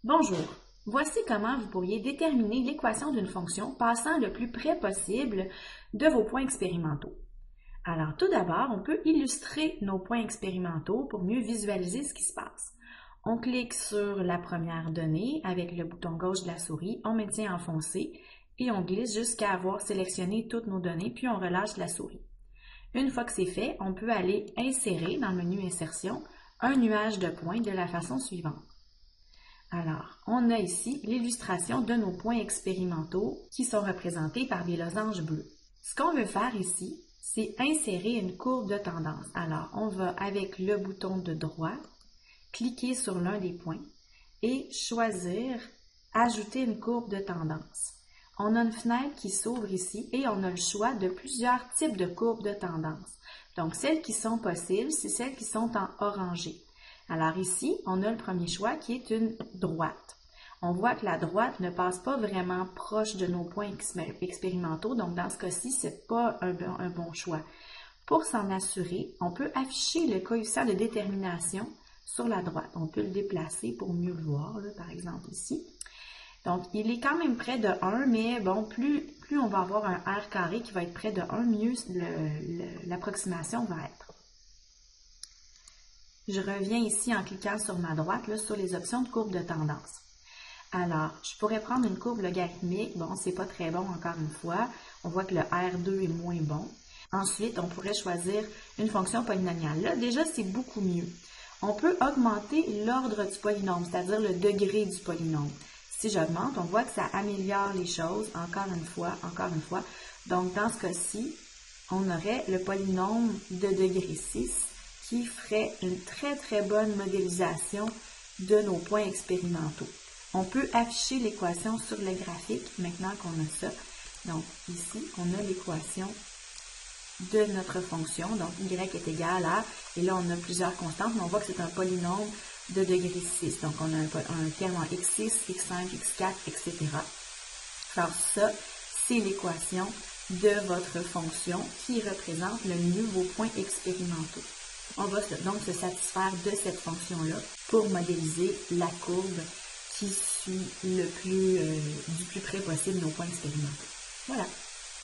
Bonjour, voici comment vous pourriez déterminer l'équation d'une fonction passant le plus près possible de vos points expérimentaux. Alors tout d'abord, on peut illustrer nos points expérimentaux pour mieux visualiser ce qui se passe. On clique sur la première donnée avec le bouton gauche de la souris, on maintient enfoncé et on glisse jusqu'à avoir sélectionné toutes nos données, puis on relâche la souris. Une fois que c'est fait, on peut aller insérer dans le menu Insertion un nuage de points de la façon suivante. Alors, on a ici l'illustration de nos points expérimentaux qui sont représentés par des losanges bleus. Ce qu'on veut faire ici, c'est insérer une courbe de tendance. Alors, on va avec le bouton de droite, cliquer sur l'un des points et choisir « Ajouter une courbe de tendance ». On a une fenêtre qui s'ouvre ici et on a le choix de plusieurs types de courbes de tendance. Donc, celles qui sont possibles, c'est celles qui sont en orangé. Alors ici, on a le premier choix qui est une droite. On voit que la droite ne passe pas vraiment proche de nos points expérimentaux, donc dans ce cas-ci, ce n'est pas un bon choix. Pour s'en assurer, on peut afficher le coefficient de détermination sur la droite. On peut le déplacer pour mieux le voir, là, par exemple ici. Donc, il est quand même près de 1, mais bon, plus on va avoir un R carré qui va être près de 1, mieux l'approximation va être. Je reviens ici en cliquant sur ma droite, là, sur les options de courbe de tendance. Alors, je pourrais prendre une courbe logarithmique. Bon, c'est pas très bon encore une fois. On voit que le R2 est moins bon. Ensuite, on pourrait choisir une fonction polynomiale. Là, déjà, c'est beaucoup mieux. On peut augmenter l'ordre du polynôme, c'est-à-dire le degré du polynôme. Si j'augmente, on voit que ça améliore les choses, encore une fois. Donc, dans ce cas-ci, on aurait le polynôme de degré 6 qui ferait une très bonne modélisation de nos points expérimentaux. On peut afficher l'équation sur le graphique maintenant qu'on a ça. Donc ici, on a l'équation de notre fonction. Donc y est égal à, et là on a plusieurs constantes, mais on voit que c'est un polynôme de degré 6. Donc on a un terme en x6, x5, x4, etc. Alors ça, c'est l'équation de votre fonction qui représente le mieux vos points expérimentaux. On va donc se satisfaire de cette fonction-là pour modéliser la courbe qui suit du plus près possible nos points expérimentaux. Voilà.